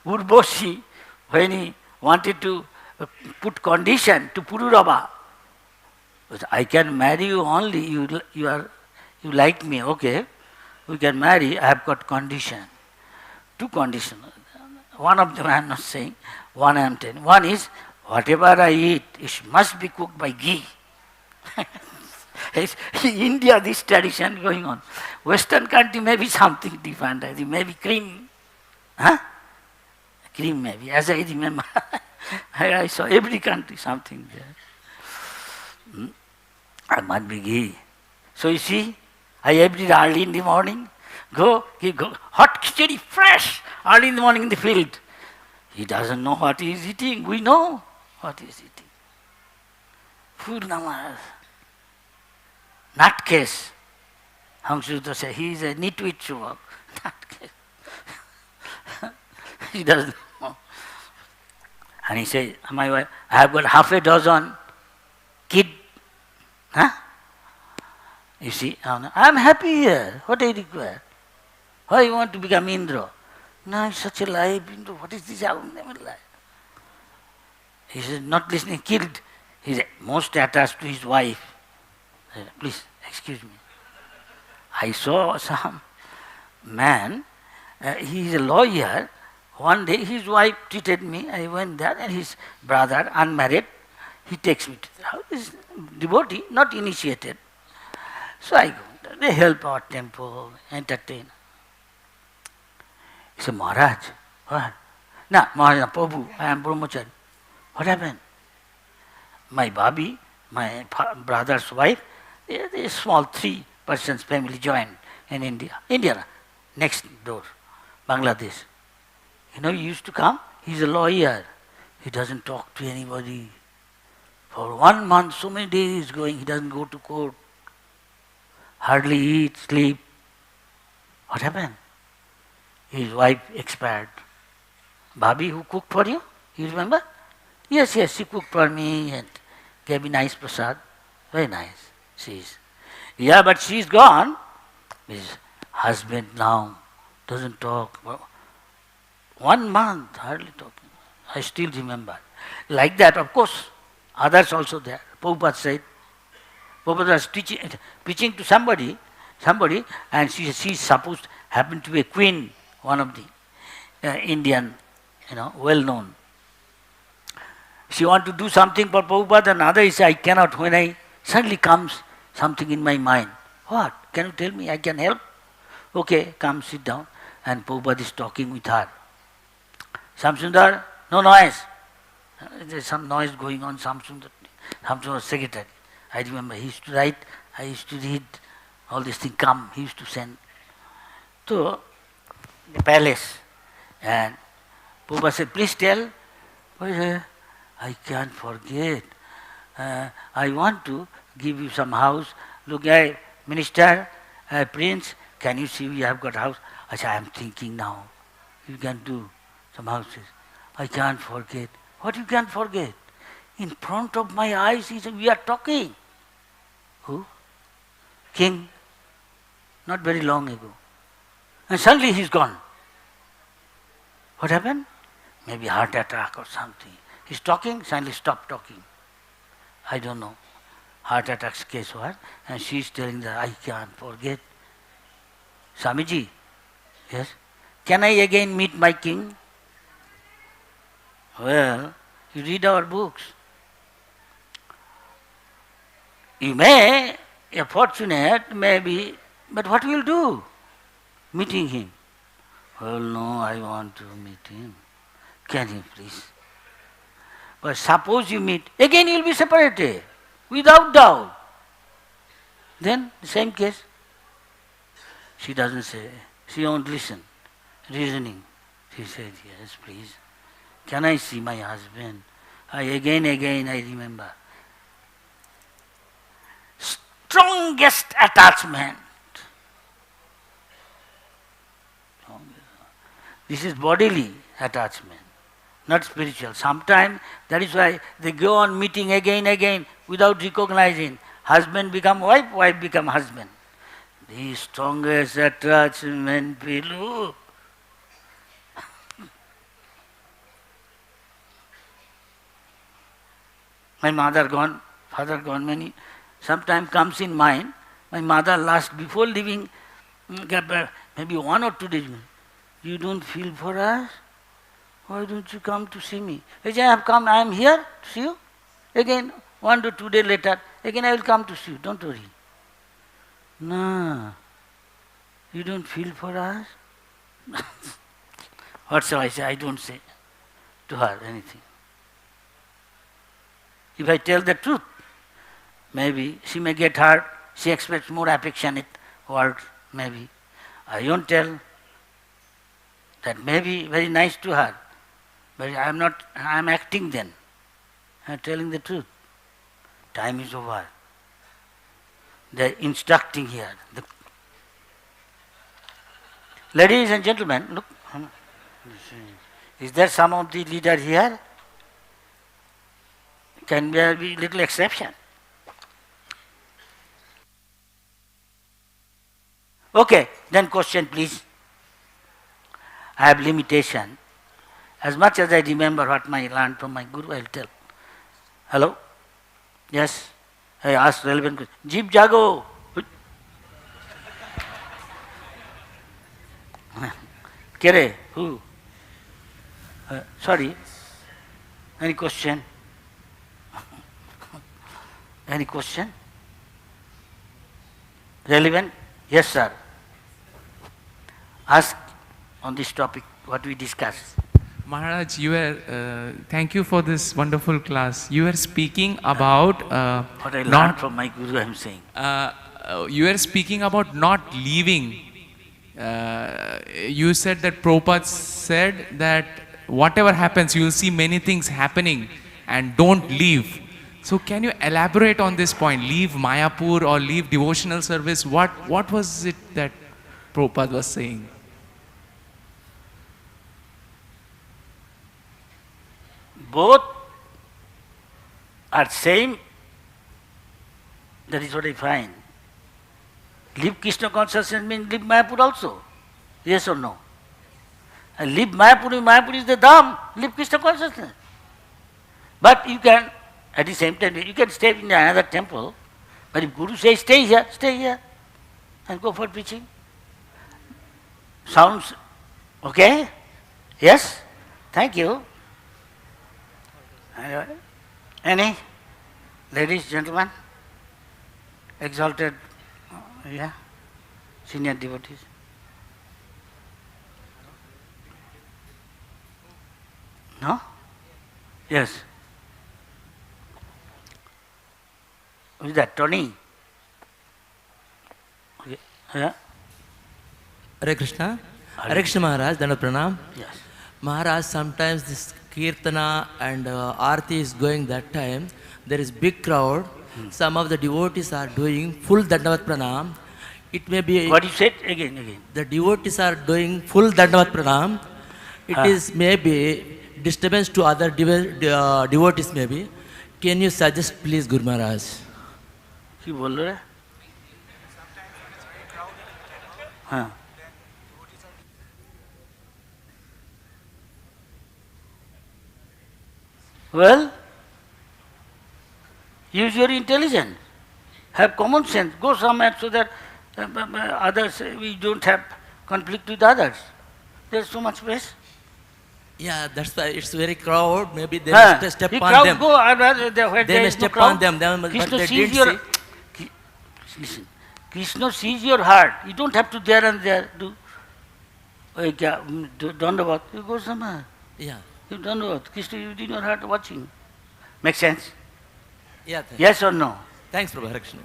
Urboshi, when he wanted to put condition to Pururava, I can marry you only, you like me, okay. We can marry, I have got condition. Two conditions. One of them I am not saying, one I am telling. One is, whatever I eat, it must be cooked by ghee. In India, this tradition going on. Western country may be something different. I think maybe cream. Huh? Cream maybe, as I remember. I saw every country something there. I must be ghee. So you see, I every day early in the morning go hot khichdi fresh early in the morning in the field. He doesn't know what he is eating. We know what he is eating. Full namas. Nutcase. Hamsuddha said, he is a nitwit Subhag. Nutcase. He doesn't know. And he said, my wife, I have got half a dozen kid. Huh? You see, I am happy here. What do you require? Why you want to become Indra? No, it's such a life. Indra. What is this? I will never lie. He said, not listening, killed. He is most attached to his wife. I said, please, excuse me. I saw some man, he is a lawyer. One day his wife treated me. I went there and his brother, unmarried, he takes me to the house. He's devotee, not initiated. So I go. They help our temple, entertain. He said, Maharaj, what? No, Maharaj, Prabhu, I am brahmachari. What happened? My babi, my brother's wife, they are a small 3 persons family joined in India. India, next door, Bangladesh. You know, he used to come, he's a lawyer. He doesn't talk to anybody. For 1 month, so many days he's going, he doesn't go to court. Hardly eat, sleep. What happened? His wife expired. Bhabi who cooked for you, you remember? Yes, she cooked for me and gave me nice prasad. Very nice, she is. Yeah, but she's gone. His husband now doesn't talk. 1 month, hardly talking. I still remember. Like that, of course, others also there. Prabhupada said, Prabhupada was preaching to somebody, and she supposed happened to be a queen, one of the Indian, well known. She want to do something for Prabhupada, and other is I cannot. When I suddenly comes something in my mind. What? Can you tell me? I can help? Okay, come sit down. And Prabhupada is talking with her. Samsundar, no noise. There's some noise going on. Samsundar was secretary. I remember he used to write, I used to read, all these things come, he used to send to the palace. And Prabhupada said, please tell. I can't forget. I want to give you some house. Look, minister, prince, can you see we have got house? I said, I am thinking now. You can do some houses. I can't forget. What you can't forget? In front of my eyes, he said, we are talking. Who? King. Not very long ago. And suddenly he's gone. What happened? Maybe heart attack or something. He's talking, suddenly stopped talking. I don't know. Heart attack's case what? And she's telling that I can't forget. Swamiji, yes? Can I again meet my king? Well, you read our books. You may, a fortunate, maybe, but what will do? Meeting him. Well, no, I want to meet him. Can you please? But suppose you meet, again you will be separated, without doubt. Then, the same case. She doesn't say, she won't listen. Reasoning. She said, yes, please. Can I see my husband? Again, I remember. Strongest attachment. This is bodily attachment, not spiritual. Sometimes that is why they go on meeting again without recognizing. Husband become wife, wife become husband. The strongest attachment below. My mother gone, father gone, many. Sometimes comes in mind, my mother last, before leaving, maybe 1 or 2 days, you don't feel for us? Why don't you come to see me? I have come, I am here to see you. Again, 1 to 2 days later, again I will come to see you, don't worry. No, you don't feel for us? What shall I say? I don't say to her anything. If I tell the truth, maybe she may get hurt, she expects more affectionate world, maybe. I won't tell. That may be very nice to her, but I am not, I am acting then. I am telling the truth. Time is over. They are instructing here. Ladies and gentlemen, look. Is there some of the leader here? Can there be little exception? Okay, then question please. I have limitation. As much as I remember what I learned from my guru, I will tell. Hello? Yes? I ask relevant question. Jeep jago. Kere? Who? Sorry. Any question? Any question? Relevant? Yes, sir. Ask on this topic what we discussed. Maharaj, you were, thank you for this wonderful class. You were speaking about What I learned from my guru, I am saying. You were speaking about not leaving. You said that Prabhupada said that whatever happens, you will see many things happening and don't leave. So can you elaborate on this point? Leave Mayapur or leave devotional service? What was it that Prabhupada was saying? Both are same. That is what I find. Leave Krishna consciousness means leave Mayapur also. Yes or no? And leave Mayapur, Mayapur is the Dham. Leave Krishna consciousness. But you can, at the same time, you can stay in another temple. But if Guru says stay here and go for preaching. Sounds okay? Yes? Thank you. Any? Ladies, gentlemen? Exalted, senior devotees? No? Yes. Who is that? Tony? Okay. Yeah? Hare Krishna. Hare Krishna Maharaj, Dana Pranam. Yes. Maharaj, sometimes this Kirtana and Aarti is going that time. There is big crowd. Some of the devotees are doing full Dandavat Pranam. It may be... What you said? Again. The devotees are doing full Dandavat Pranam. It is maybe disturbance to other devotees maybe. Can you suggest please, Guru Maharaj? কি বললো রে? হ্যাঁ Well, use your intelligence. Have common sense. Go somewhere so that others, we don't have conflict with others. There's so much space. Yeah, that's why it's very crowd. Maybe they must step on them. Go, where They may is no step crowd. on them, but Krishna they sees didn't your... see. Listen, Krishna sees your heart. You don't have to there and there do. Dandavat. You go somewhere. Yeah. You don't know. Krishna is in your heart watching. Make sense? Yeah. Yes or no? Thanks, Prabhu. Hare Krishna.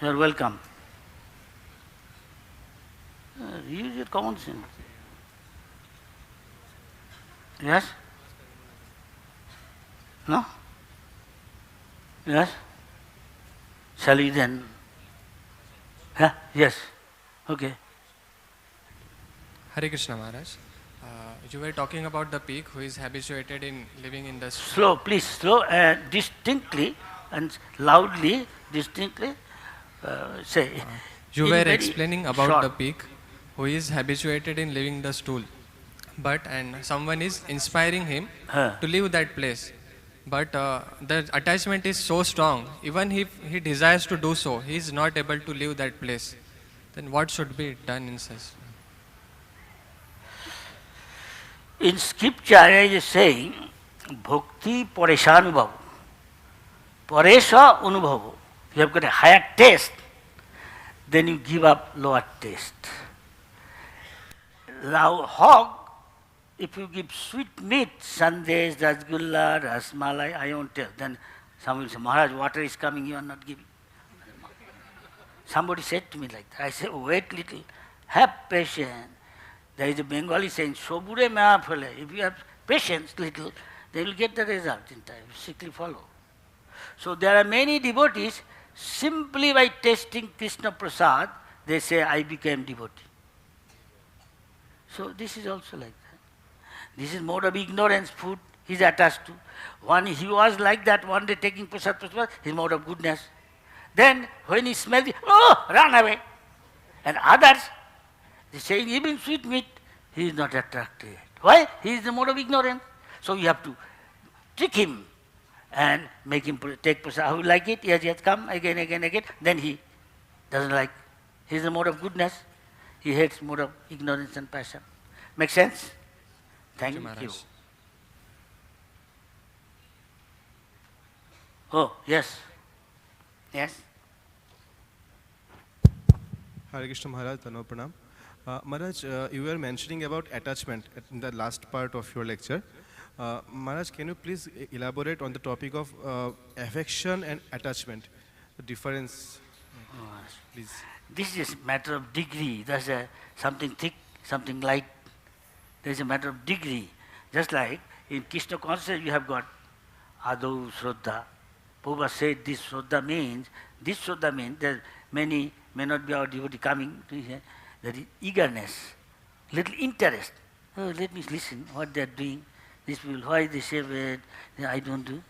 You are welcome. Use your common sense. Yes? No? Yes? Shall we then? Yeah? Yes. Okay. Hare Krishna Maharaj. You were talking about the pig who is habituated in living in the Slow, please, slow and distinctly and loudly, distinctly say. You in were very explaining about short. the pig who is habituated in living the stool. And someone is inspiring him to leave that place. But the attachment is so strong, even if he desires to do so, he is not able to leave that place. Then what should be done in such? In scripture, it is saying, Bhakti Pareshanubhav. Paresha Anubhav. You have got a higher taste, then you give up lower taste. Now, hog, if you give sweet meat, sandesh, rasgulla, rasmalai, I won't tell. Then some will say, Maharaj, water is coming, you are not giving. Somebody said to me like that. I said, wait little, have patience. There is a Bengali saying, Sobure mea phale. If you have patience little, they will get the result in time. Strictly follow. So there are many devotees, simply by tasting Krishna Prasad, they say, I became devotee. So this is also like that. This is mode of ignorance, food he is attached to. One, he was like that one day taking prasad, his mode of goodness. Then when he smells it, oh, run away. And others, they saying even sweet meat, he is not attracted. Why? He is the mode of ignorance. So you have to trick him and make him take prasad. How you like it? Yes, come again, again, again. Then he doesn't like. He is the mode of goodness. He hates mode of ignorance and passion. Make sense? Thank you. Oh, yes. Yes. Hare Krishna Maharaj, Tano Pranam. Maharaj, you were mentioning about attachment in the last part of your lecture. Maharaj, can you please elaborate on the topic of affection and attachment? The difference, please. This is a matter of degree. There's something thick, something light. There's a matter of degree. Just like in Krishna consciousness you have got Adau Shraddha. Prabhupada said this Shraddha means there many may not be our devotee coming to here. There is eagerness, little interest. Oh, let me listen what they are doing. These people, why they say that I don't do?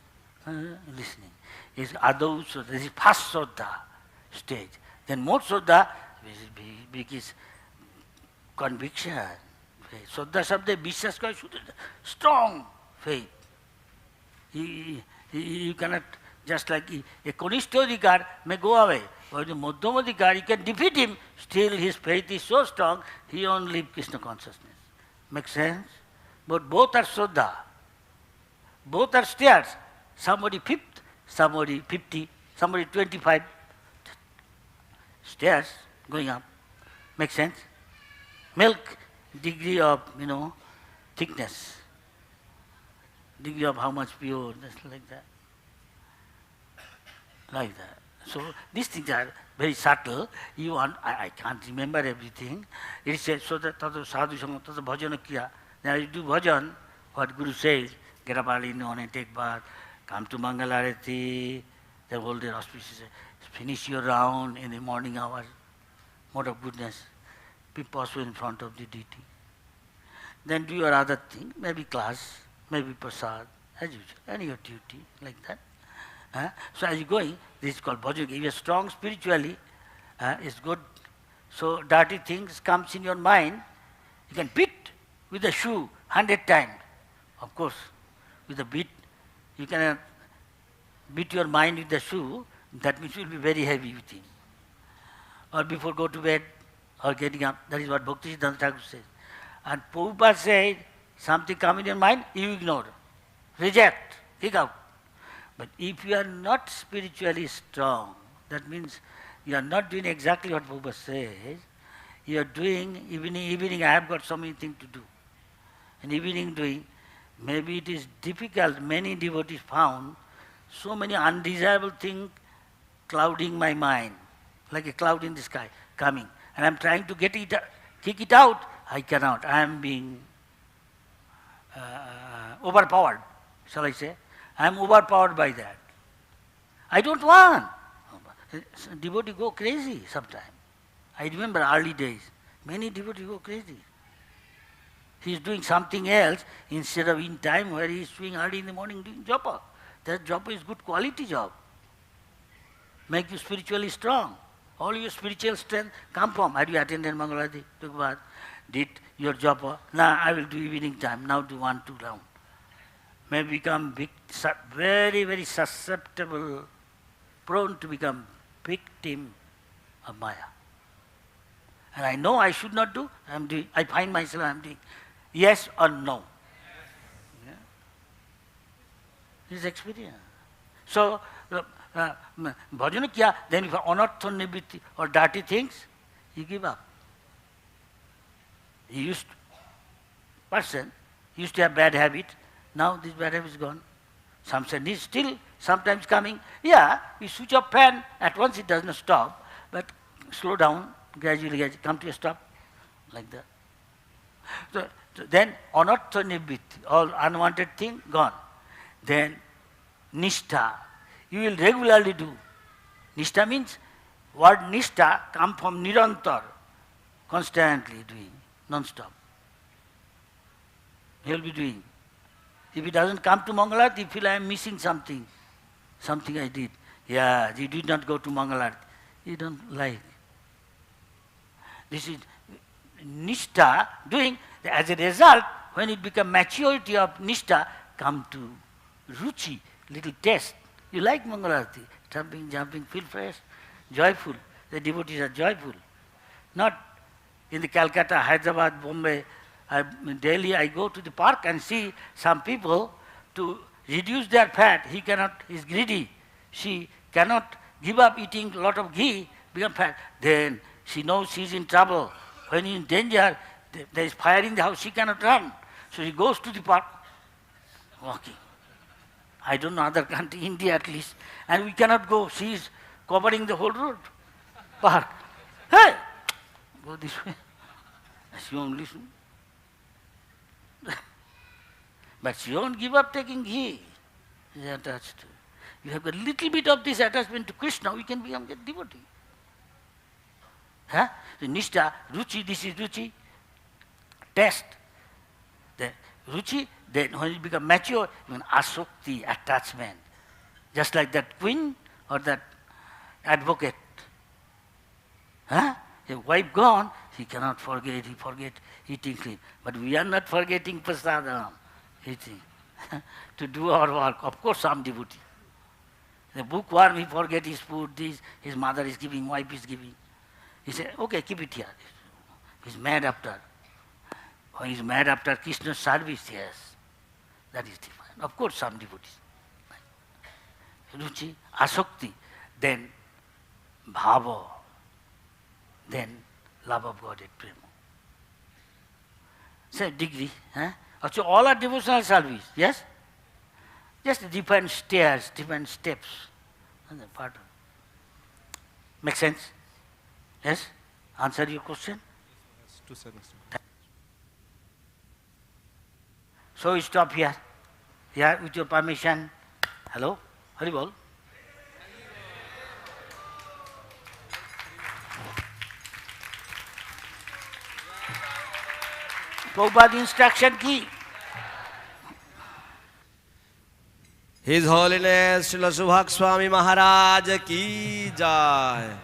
Listening. It's Adau Shraddha. This is first Shraddha stage. Then more Shraddha is conviction. Shraddha Shabda Vishwas kara strong faith. You cannot, just like a Kanishta Adhikar may go away, but the Madhyama Adhikar, you can defeat him, still his faith is so strong, he only lives Krishna consciousness. Make sense? But both are Shraddha. Both are stairs. Somebody 5th, somebody 50, somebody 25. Stairs going up. Make sense? Milk, degree of, thickness. Degree of how much pure, just like that. Like that. So these things are very subtle. You want, I can't remember everything. It says, so that tata sadhu sangha, tata bhajana kiya. Now you do bhajan, what Guru says, get up early in the morning, take bath, come to Mangalarati, they hold their auspicious, finish your round in the morning hours, mode of goodness, be possible in front of the deity. Then do your other thing, maybe class, maybe prasad, as usual, any your duty, like that. So as you're going, this is called bhajan. If you're strong spiritually, it's good. So dirty things comes in your mind, you can beat with a shoe 100 times. Of course, with a beat, you can beat your mind with the shoe, that means you will be very heavy with him. Or before go to bed, or getting up, that is what Bhakti Siddhanta Thakur says. And Prabhupada said, something come in your mind, you ignore, reject, kick out. But if you are not spiritually strong, that means you are not doing exactly what Prabhupada says, you are doing evening, I have got so many things to do. And evening doing, maybe it is difficult, many devotees found so many undesirable things clouding my mind, like a cloud in the sky coming. And I am trying to kick it out, I cannot. I am being overpowered, shall I say. I am overpowered by that. I don't want. Devotee go crazy sometimes. I remember early days, many devotees go crazy. He is doing something else instead of in time where he is doing early in the morning doing japa. That japa is good quality job. Make you spiritually strong. All your spiritual strength come from. Have you attended Mangalarati? Took bath, did your japa. Now I will do evening time. Now do 1-2 round. May become very, very susceptible, prone to become victim of Maya. And I know I should not do, I am doing. I find myself I am doing. Yes or no? Yeah. This is experience. So, bhajana kiya, then if anartha nivritti or dirty things, you give up. Person used to have bad habit, now this bad habit is gone. Some say he's still sometimes coming. Yeah, you switch off fan, at once it does not stop, but slow down, gradually come to a stop, like that. So then anartha nivritti, all unwanted thing gone. Then nishtha, you will regularly do. Nishtha means, word nishtha come from nirantar, constantly doing, non-stop. He will be doing. If he doesn't come to Mangalarti, he feel I am missing something I did. Yeah, you did not go to Mangalarti. You don't like. This is nishtha doing. As a result, when it becomes maturity of nishtha, come to ruchi, little taste. You like Mangalarti, jumping, feel fresh, joyful. The devotees are joyful. Not in the Calcutta, Hyderabad, Bombay, Delhi, I go to the park and see some people to reduce their fat. He is greedy. She cannot give up eating a lot of ghee, become fat. Then she knows she is in trouble. When he is in danger, there is fire in the house, she cannot run. So she goes to the park, walking. I don't know other country, India at least. And we cannot go. She is covering the whole road, park. Hey, go this way. She won't listen. But she won't give up taking ghee. She is attached to. You have a little bit of this attachment to Krishna, we can become a devotee. Huh? So nishtha, ruchi, this is ruchi. Test. Then ruchi, then when it becomes mature, even asokti, attachment. Just like that queen or that advocate. Huh? A wife gone, he cannot forget, he forget eating clean. But we are not forgetting prasadam, eating. To do our work. Of course, some devotee. The bookworm, he forget his food, this, his mother is giving, wife is giving. He said, okay, keep it here. He's mad after. When he's mad after Krishna's service, yes. That is different. Of course, some devotees. Ruchi, asokti, then bhava, then love of God at prema. Say degree. Huh? Also, all are devotional service, yes? Just different stairs, different steps. That's a part of it. Make sense? Yes? Answer your question? To some extent. So we stop here. Here, with your permission. Hello? Haribol? Prabhupada instruction key. His Holiness Srila Subhag Swami Maharaj ki jai.